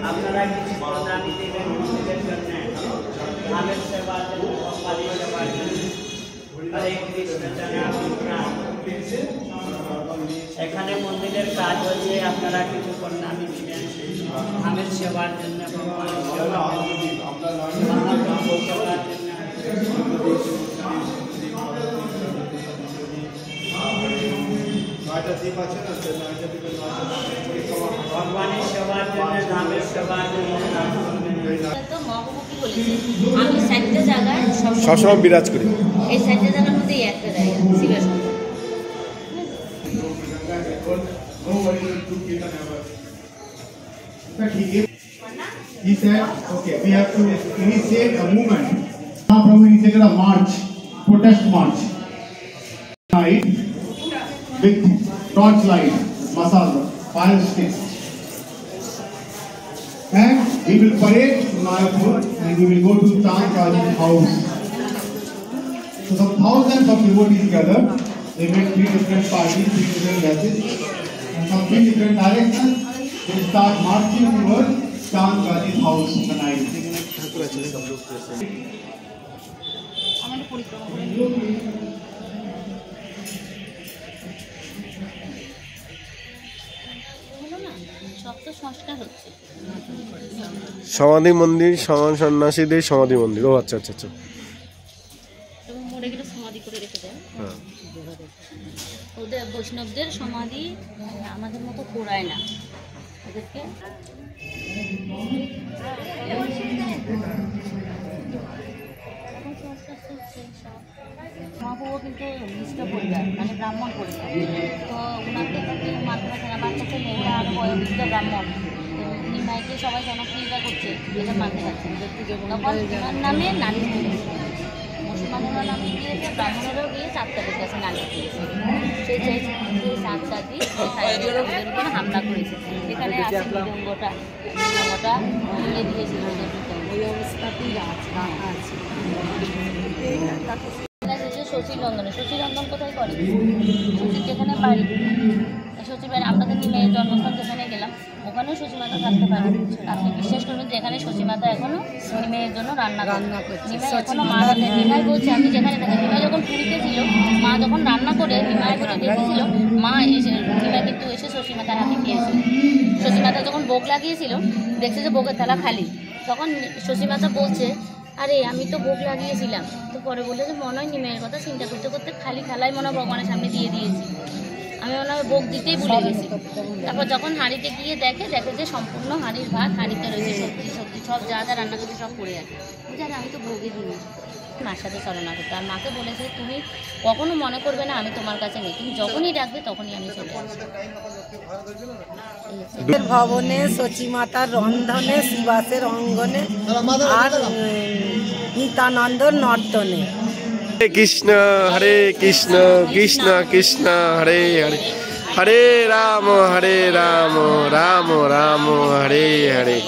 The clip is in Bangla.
আপনারা কিছু প্রণামী দেবেন মন্দিরের জন্য, নামের সেবার জন্য, কপালের সেবার জন্য। হরে কৃষ্ণ জানা। এখানে মন্দিরের কাজ হচ্ছে, আপনারা কিছু প্রণামী দিবেন নামের সেবার জন্য, কপালের সেবার জন্য। ভগবানের সেবার জন্য, নামের সেবার জন্য। আমি চারটে জায়গায় সবসময় বিরাজ করি। এই চারটে জায়গার মধ্যে একটা জায়গা শিবের সঙ্গে। He said, okay, we have to initiate a movement. Prabhu initiated a march, protest march. Night with torchlight, masala, fire sticks. And we will parade to Mayapur and we will go to Chandkaji's house. So some thousands of devotees gather. They make 3 different parties, 3 different batches. And from 3 different directions, they start marching towards Chandkaji's house in the night. সমাধি মন্দির, সন্ন্যাসীদের সমাধি মন্দির। ও আচ্ছা আচ্ছা আচ্ছা। মরে গেলে সমাধি করে রেখে দেয়। ওদের বৈষ্ণবদের সমাধি আমাদের মতো পোড়ায় না, ওদেরকে মহাপ্রভু কিন্তু মিশ্র পরিবার, মানে ব্রাহ্মণ পরিবার। তো ওনাকে তাকে মাথা রাখে না, বাচ্চাকে মেয়েরা আরও বয়োবৃদ্ধ ব্রাহ্মণ। উনি মাইকে সবাই জনপ্রিয়তা করছে, এটা মানতে পারছে। তখন ওনার নামে নারী মুসলমানেরা নামে গিয়েছে, ব্রাহ্মণেরাও গিয়ে চাঁদটাদের কাছে নারী দিয়েছে। সেই চাঁদটা দিয়ে ওদের উপরে হামলা করেছে। এখানে আছে মৃদঙ্গটা ভেঙে দিয়েছিল, ওই অবস্থাতেই আছে। শচীনন্দনে, শচীনন্দন কোথায় করে? শচীর যেখানে বাড়ি, শচীর বাড়ি আপনাদের মেয়ের জন্মস্থান যেখানে গেলাম, ওখানেও শচীমাতা থাকতে পারে। আপনি বিশ্বাস করবেন যে এখানে শচীমাতা এখনো মেয়ের জন্য রান্না করছে। নিমাই এখনো মা রান্না, নিমাই বলছে আমি যেখানে থাকি, নিমাই যখন পুরীতে ছিল, মা যখন রান্না করে নিমাই করে দেখেছিল, মা এসে নিমাই কিন্তু এসে শচীমাতার হাতে খেয়েছিল। শচীমাতা যখন ভোগ লাগিয়েছিল, দেখছে যে ভোগের থালা খালি, তখন শচীমাতা বলছে আরে আমি তো ভোগ লাগিয়েছিলাম। তো পরে বললো যে মনে হয় নিমাইয়ের কথা চিন্তা করতে করতে খালি থালাই মনে হয় ভগবানের সামনে দিয়ে দিয়েছি, আমি মনে হয় ভোগ দিতেই ভুলে গেছি। তারপর যখন হাঁড়িতে গিয়ে দেখে যে সম্পূর্ণ হাঁড়ির ভাত হাঁড়িতে রয়েছে, সবজি সব যা যা রান্না করছে সব পড়ে আছে। বুঝলেন আমি তো ভোগই দিই। মার সাথে চলনা করতে, আর মাকে বলেছে তুমি কখনো মনে করবে না আমি তোমার কাছে নেই, তুমি যখনই ডাকবে তখনই আমি চলে আসবো। ভবনে, শচীমাতার রন্ধনে, শিবাসের অঙ্গনে, আর নিত্যানন্দর নর্তনে। হরে কৃষ্ণ কৃষ্ণ কৃষ্ণ হরে হরে, হরে রাম রাম রাম হরে হরে।